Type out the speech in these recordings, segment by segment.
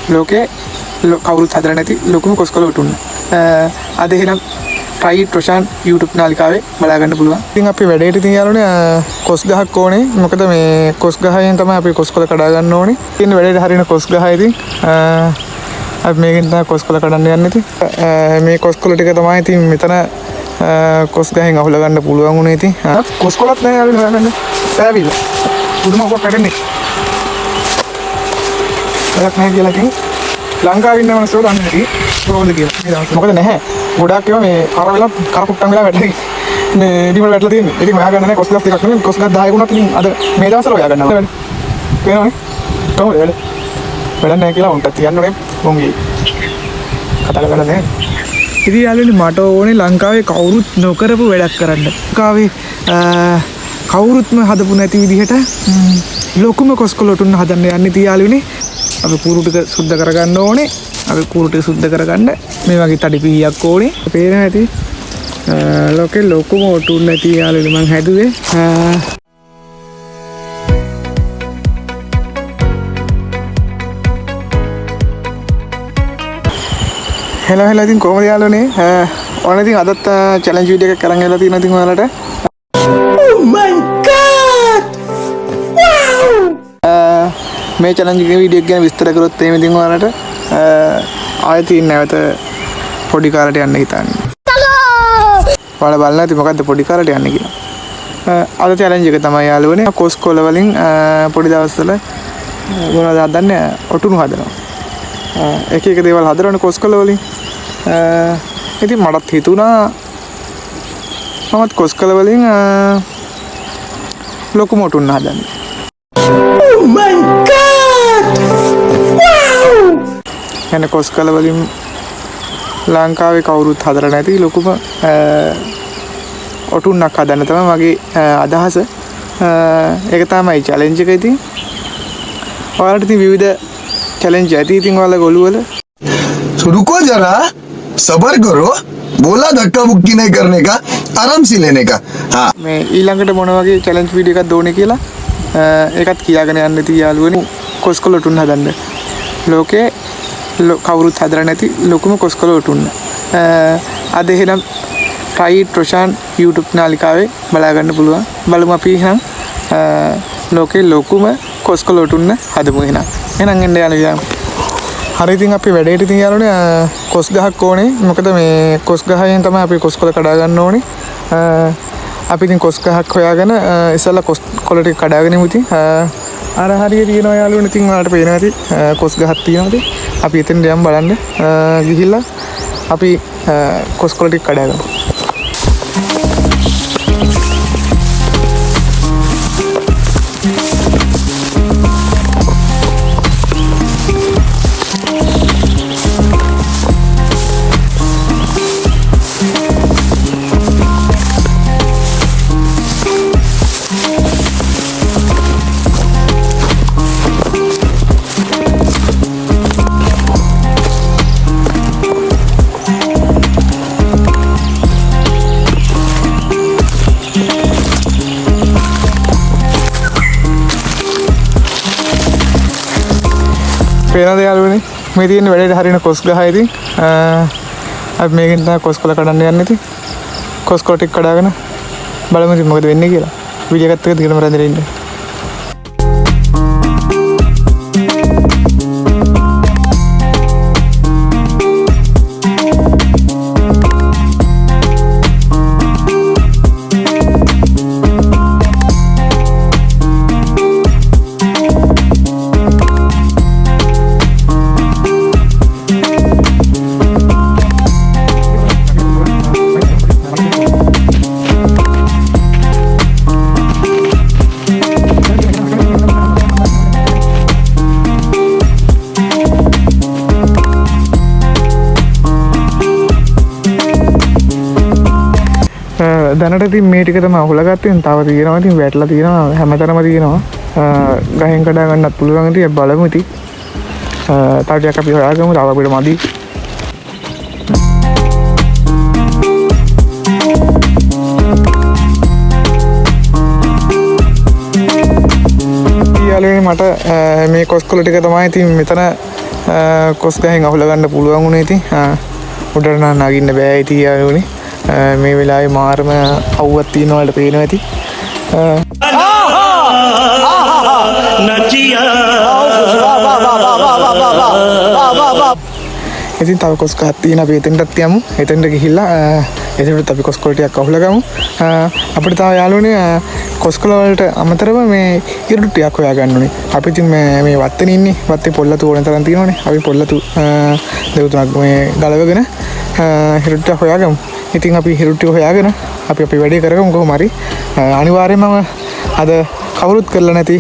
ලෝකේ කවුරුත් හදලා නැති ලොකුම කොස්කොල උටුන්න. අද එහෙනම් ට්‍රයි ට්‍රොෂාන් YouTube නාලිකාවේ බලා ගන්න පුළුවන්. ඉතින් අපි වැඩේට ඉතින් යාළුවනේ කොස් ගහක් ඕනේ. මොකද මේ කොස් ගහයෙන් තමයි අපි කොස්කොල කඩා ගන්න ඕනේ. ඉතින් වැඩේට හරින කොස් ගහ ඉතින් අපි මේකෙන් තමයි කොස්කොල කඩන්න යන්නේ ඉතින්. මේ කොස්කොල ටික තමයි ඉතින් මෙතන කොස් ගහෙන් අහුල ගන්න පුළුවන් උනේ ඉතින්. කොස්කොලත් නැහැ යාළුවනේ හොයන්න. බෑවිලා. පුදුම ඔබ පැටන්නේ. වැඩක් නැහැ කියලා කිව්වා. ලංකාවේ ඉන්න මිනිස්සු දන්නේ නැති කොහොමද කියලා. මොකද නැහැ. ගොඩාක් ඒවා මේ කර වෙලා කරකුට්ටම් වෙලා වැටෙන්නේ. මේ බිම වැටලා තියෙන්නේ. ඉතින් හොයා ගන්න නැහැ කොස් ගස් ටිකක් නෙමෙයි. කොස් ගස් 10 වුණත් ඉතින් අද මේ දවස්වල හොයා ගන්නවා. වෙනවනේ. කොහොමද වැඩ? වැඩක් නැහැ කියලා උන්ට කියන්න ඕනේ. මොන්ගේ කතා කරලා නැහැ. ඉතින් යාළුවනේ මට ඕනේ ලංකාවේ කවුරුත් නොකරපු වැඩක් කරන්න. ලංකාවේ කවුරුත්ම හදපු නැති විදිහට ලොකුම කොස්කොල උටුන්න හදන්න යන්නේ ඉතින් යාළුවනේ. අපි කූරු ටික සුද්ධ කරගන්න ඕනේ. අපි කූරු ටික සුද්ධ කරගන්න මේ වගේ තඩි පිහියක් ඕනේ. පේන ඇති ලෝකේ ලොකුම උටුන්න නැති යාළුවනේ මං හැදුවේ. හෙලා ඉතින් කොහොමද යාළුවනේ? ඕන ඉතින් අදත් චැලෙන්ජ් වීඩියෝ එකක් කරන් ගලා තියෙනවා ඉතින් ඔයාලට. Oh my god! Wow! මේ චැලෙන්ජ් වීඩියෝ එක ගැන විස්තර කරොත් එහෙම ඉතින් ඔයාලට ආයෙත් ඉන්නේ නැවත පොඩි කාලට යන්න හිතන්නේ. ඔයාලා බලන්න ඇති මොකද්ද පොඩි කාලට යන්නේ කියලා. අද චැලෙන්ජ් එක තමයි යාළුවනේ කොස් කොළ වලින් පොඩි දවස්වල මොනවද හදන්නේ? ඔටුනු හදනවා. එක එක දේවල් හදනවනේ කොස් කොළ වලින්. ඉතින් මටත් හිතුණා මමත් කොස් කොළ වලින් ලොකු මොටුන්න හදන්න. Oh my god! Wow! එන කොස් කොළ වලින් ලංකාවේ කවුරුත් හදලා නැති ලොකුම ඔටුන්නක් හදන්න තමයි මගේ අදහස. ඒක තමයි චැලෙන්ජ් එක ඉතින්. ඔයාලට ඉතින් විවිධ चैलेंज आती थी वाला गोलू वाला तो रुको जरा सबर करो बोला धक्का मुक्की नहीं करने का आराम से लेने का हाँ मैं ඊළඟට මොන වගේ චැලෙන්ජ් වීඩියෝ එකක් දෝනේ කියලා ඒකත් කියාගෙන යන්න ඉතින් යාළුවනේ කොස්කොල උටුන්න හදන්න ලෝකේ කවුරුත් හදලා නැති ලොකුම කොස්කොල උටුන්න අද එහෙනම් ට්‍රයි ට්‍රොෂාන් YouTube නාලිකාවේ බලා ගන්න පුළුවන් බලමු අපි එහෙනම් ලෝකේ ලොකුම කොස්කොල උටුන්න හදමු එහෙනම් එන්න යනවා. හරි ඉතින් අපි වැඩේට ඉතින් යාළුවනේ කොස් ගහක් ඕනේ. මොකද මේ කොස් ගහයෙන් තමයි අපි කොස්කොල කඩා ගන්න ඕනේ. අපි ඉතින් කොස් ගහක් හොයාගෙන ඉස්සෙල්ලා කොස් කොළ ටික කඩාගෙන ඉමු ඉතින්. අර හරිය තියෙනවා යාළුවනේ ඉතින් ඔයාලට පේනවා ඉතින් කොස් ගහක් තියෙනවා ඉතින්. අපි එතෙන් යම් බලන්න ගිහිල්ලා අපි කොස් කොළ ටික කඩාගමු. පේනද යාළුවනේ මේ තියෙන වැඩේට හරින කොස් ගහයි ඉතින් අපි මේකෙන් තමයි කොස් කොළ කඩන්න යන්නේ ඉතින් කොස් කොළ ටික කඩාගෙන බලමු ඉතින් මොකද වෙන්නේ කියලා වීඩියෝ එකත් එක්ක දිගටම රැඳෙලා ඉන්න. දැනට ඉතින් මේ ටික තමයි අහුලගත්තේ. තව තියෙනවා ඉතින් වැටලා තියෙනවා හැමතැනම තියෙනවා. ගහෙන් කඩා ගන්නත් පුළුවන් ඉතින් බලමු ඉතින්. තව ටිකක් අපි හොයාගමු. තව අපිට මදි. යාළුවනේ මට මේ කොස්කොල ටික තමයි ඉතින් මෙතන කොස් ගහෙන් අහුල ගන්න පුළුවන් වුණේ ඉතින් උඩට නම් නගින්න බෑ ඉතින් යාළුවනේ මේ වෙලාවේ මාරම අවුවක් තියෙනවා වලට පේනවා ඇති ඉතින් තව කොස් ගහක් තියෙන අපි එතනටත් යමු එතනට ගිහිල්ලා එතනට අපි කොස් කොළ ටිකක් අහුල ගමු අපිට තව යාළුවනේ කොස් කොළ වලට අමතරව මේ ඉරුඩු ටිකක් හොයාගන්න ඕනේ අපි ඉතින් මේ වත්තේ ඉන්නේ වත්තේ පොල්ලතු ඕන තරම් තියෙනවනේ අපි පොල්ලතු දෙවතුනක් මේ ගලවගෙන ඉරුඩු ටික හොයාගමු ඉතින් අපි ඉරුඩු ටික හොයාගෙන අපි වැඩේ කරගමු කොහොම හරි අනිවාර්යයෙන්ම අද කවුරුත් කරලා නැති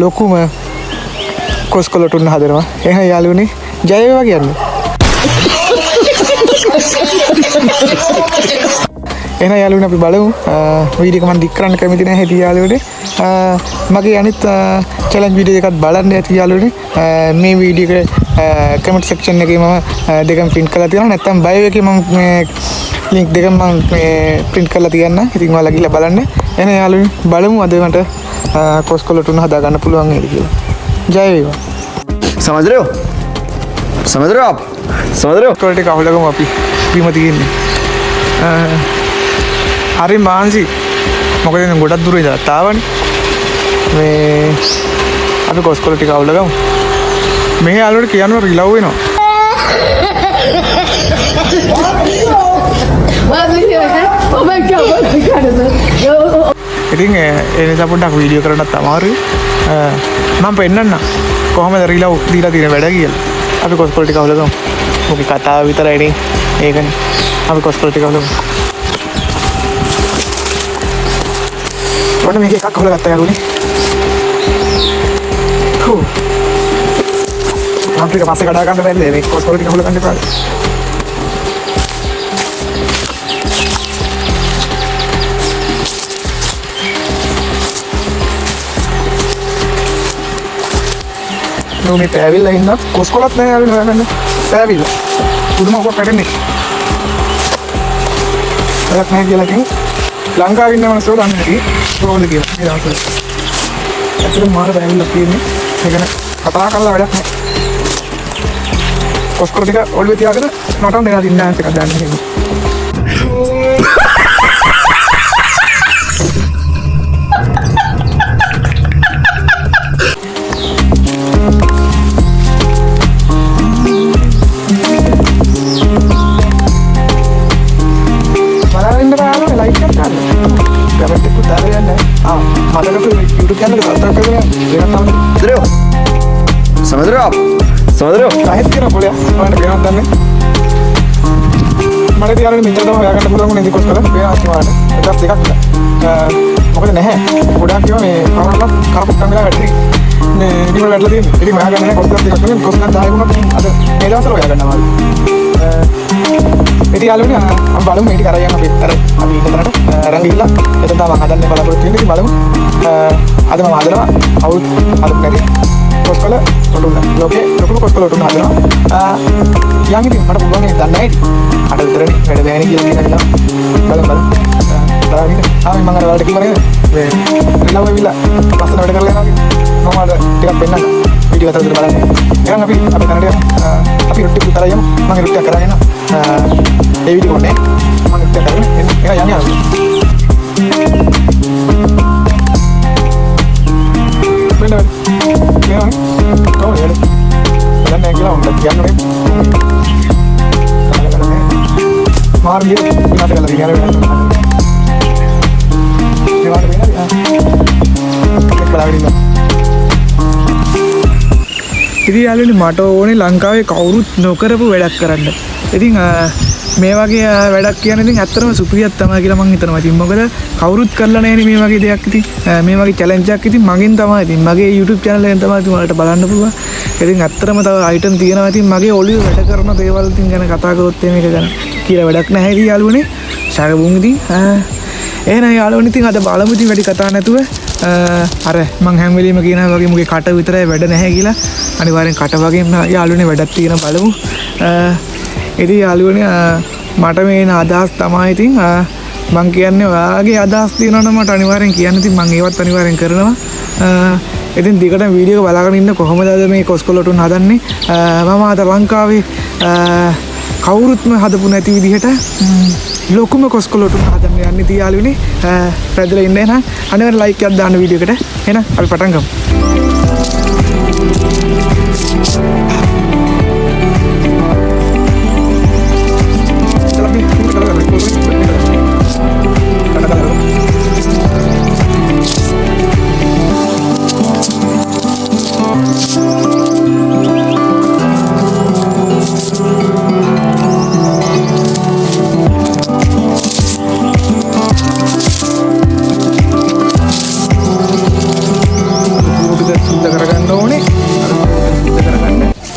ලොකුම කොස් කොළ තුන හදනවා එහෙනම් යාළුවනේ ජය වේවා කියන්නේ එහෙනම් යාළුවනේ අපි බලමු වීඩියෝ එක මම දික් කරන්න කැමති නැහැ හිටිය යාළුවනේ මගේ අනිත් චැලෙන්ජ් වීඩියෝ එකත් බලන්න ඇති යාළුවනේ මේ වීඩියෝ එක කමෙන්ට් සෙක්ෂන් එකේ මම දෙකම print කරලා තියෙනවා නැත්නම් බයෝ එකේ මම මේ ලින්ක් දෙකම මම මේ print කරලා තියන්න ඉතින් ඔයාලා ගිහලා බලන්න එහෙනම් යාළුවනේ බලමු අද මට කොස් කොළ තුන හදා ගන්න පුළුවන් නේද කියලා ජය වේවා समझ रहे हो आप समझ रहे हो කොල්ට එක අහුලගමු අපි බීම තියෙන්නේ හරි මාන්සි මොකද දැන් ගොඩක් දුර ඉඳලා තාවනේ මේ අපි කොස් කොළ ටික අහුලගමු මේ යාළුවට කියනවා රිලව් වෙනවා ඉතින් ඒ නිසා පොඩ්ඩක් වීඩියෝ කරන්නත් අමාරුයි මම පෙන්නන්න කොහොමද රිලව් දීලා තියෙන වැඩ කියලා අපි කොස් කොළ ටික අහුලගමු මොකද කතාව විතරයිනේ ඒකනේ අපි කොස් කොළ ටික අහුලගමු ඔන්න මේක එකක් අහුලගත්තා යාළුවනේ හෝ අපිට පස්සේ කඩා ගන්න බැරිද මේ කොස් කොළ ටික අහුලගන්න එපා මේ පෑවිල්ලා ඉන්න කොස් කොළත් නැහැ යාළුවනේ හොයාගන්න පෑවිල්ලා පුදුම ඔක්කොම පැටෙන්නේ වැඩක් නැහැ කියලා කිව්ව ලංකාවේ ඉන්න මනසෝ දන්නේ නැති කොහොමද කියලා මේ දවස්වල ඇත්තටම මාර පෑවිල්ලා තියෙන්නේ ඒ ගැන කතා කරලා වැඩක් නැහැ කොස් කොළ ටික ඔළුවේ තියාගෙන නටන දෙනවා දින්න ඩාන්ස් එකක් දාන්න කියලා समझ रहे हो आप साहित के ना बोलिया मैंने बेना दन्ने मरे दियार ने मिंजर तो होया करने පුළුවන් නේ කොස් කරලා බේනා අත්වාට එකක් දෙකක් මොකද නැහැ ගොඩක් ඒවා මේ පරවල කරපු කැමරා වැටරි මේ ඉනිවල වැටලා තියෙන්නේ ඉතින් මම ගන්න නැහැ කොස් කරලා දෙකක් නෙමෙයි කොස් කරලා 10 වුණත් අද මේ දවස්වල හොයා ගන්නවා ඉතින් යාළුවනේ අපි බලමු මේ ටික අරගෙන අපි ඉන්නතරට අරන් ගිහලා එතන තමයි හදන්න බලාපොරොත්තු වෙන්නේ ඉතින් බලමු අද මම හදනවා අවුත් හදපු නැති කොස් කොළ තුන ලෝකේ ලොකු කොස් කොළ තුන හදනවා යම් ඉතින් මට පුළුවන් නේ දන්නේ නැහැ අර විතරනේ වැඩ බෑනේ කියලා කියනවා බලමු තරහින් ආයි මම අර වලට කිව්වනේ මේ රිලව් වෙවිලා පස්සට වැඩ කරලා යනවා මම අර ටිකක් පෙන්නන්න වීඩියෝ අතර බලන්න එහෙනම් අපි තැනට යමු අපි රොටි පුතලා යමු මම රොටි කරගෙන ඒ වීඩියෝ නේ මම රොටි කරගෙන එහෙනම් යන්නේ benar ya kau ya dan yang kita udah kian nih mar dia kita tinggal lagi ada benar benar ya බලන්න ඉතින් යාළුවනේ මට ඕනේ ලංකාවේ කවුරුත් නොකරපු වැඩක් කරන්න. ඉතින් මේ වගේ වැඩක් කියන්නේ ඉතින් ඇත්තටම සුපිරියක් තමයි කියලා මම හිතනවා. ඉතින් මොකද කවුරුත් කරලා නැහැනේ මේ වගේ දෙයක්. ඉතින් මේ වගේ චැලෙන්ජ් එකක් ඉතින් මගෙන් තමයි. ඉතින් මගේ YouTube channel එකෙන් තමයි ඉතින් ඔයාලට බලන්න පුළුවන්. ඉතින් ඇත්තටම තව අයිටම් තියෙනවා. ඉතින් මගේ ඔළුවේ වැඩ කරන දේවල් ඉතින් ගැන කතා කරොත් මේක ගැන කියලා වැඩක් නැහැ ඉතින් යාළුවනේ. ශාගබුන් ඉතින් එහෙනම් යාළුවනේ ඉතින් අද බලමු ඉතින් වැඩි කතා නැතුව අර මං හැම වෙලෙම කියනවා වගේ මුගේ කට විතරයි වැඩ නැහැ කියලා. අනිවාර්යෙන් කට වගේම යාළුවනේ වැඩක් තියෙන බලමු. ඉතින් යාළුවනේ මට මේ අදහස් තමයි ඉතින් මං කියන්නේ ඔයාගේ අදහස් තියෙනවා නම් මට අනිවාර්යෙන් කියන්න. ඉතින් මං ඒවත් අනිවාර්යෙන් කරනවා. ඉතින් දිගට වීඩියෝ එක බලාගෙන ඉන්න කොහොමද අද මේ කොස්කොලොටුන් හදන්නේ මම අද ලංකාවේ කවුරුත්ම හදපු නැති විදිහට ලොකුම කොස්කොලොටුන් හදන්න යන්නේ ඉතින් යාළුවනේ රැඳිලා ඉන්න එහෙනම් අනිවාර්යෙන් ලයික් එකක් දාන්න වීඩියෝ එකට එහෙනම් අපි පටන් ගමු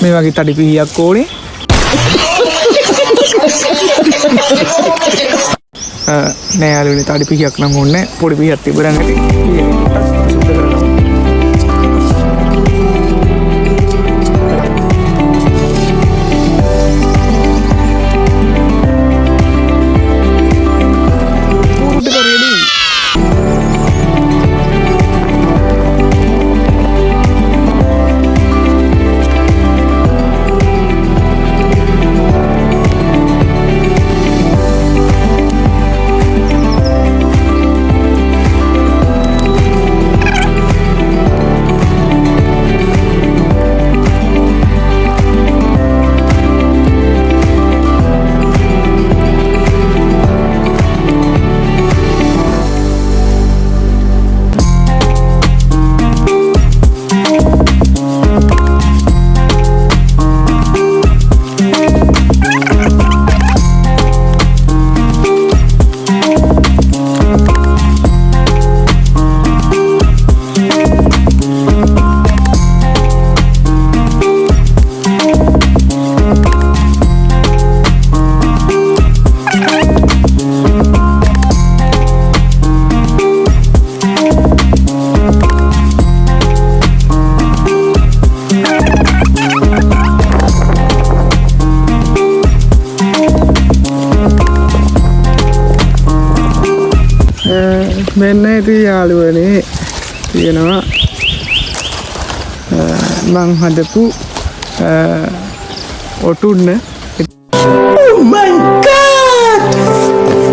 මේ වගේ තඩි පිහියක් ඕනේ නෑ යාළුවනේ තඩි පිහියක් නම් ඕනේ පොඩි පිහියක් තිබුණා නැති සුද්ධ කරනවා මෙන්න ඉතින් යාළුවනේ තියෙනවා මං හදපු ඔටුන්න Oh my god!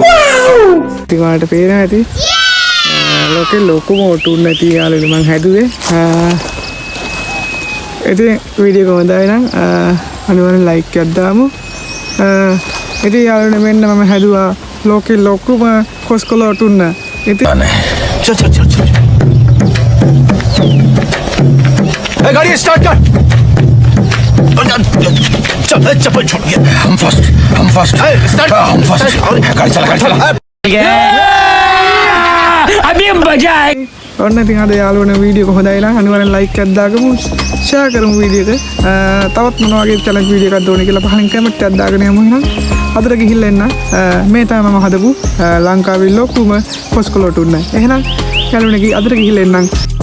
Wow! ඉතින් ඔයාලට පේනවා ඇති ලෝකේ ලොකුම ඔටුන්න ඉතින් යාළුවනේ මං හැදුවේ ඉතින් වීඩියෝ එක හොඳයි නම් අනිවාර්යෙන් ලයික් එකක් දාමු ඉතින් යාළුවනේ මෙන්න මම හැදුවා ලෝකේ ලොකුම කොස්කොල ඔටුන්න चल चल चल चल गाड़ी स्टार्ट कर चल चप्पल छोड़ हम फर्स्ट स्टार्ट हम फर्स्ट गाड़ी चला अभी मजा आए ඔන්න ඉතින් අද යාළුවනේ වීඩියෝ එක හොඳයි නම් අනිවාර්යෙන් ලයික් එකක් දාගමු ෂෙයා කරමු වීඩියෝ එක තවත් මොන වගේ චැලෙන්ජ් වීඩියෝ එකක් දෝනේ කියලා පහලින් කමෙන්ට් එකක් දාගෙන යමු එහෙනම් අදට ගිහිල්ලා එන්න මේ තමයි මම හදපු ලංකාවේ ලොකුම කොස්කොලොටුන්න එහෙනම් යාළුවනේ අදට ගිහිල්ලා එන්නම්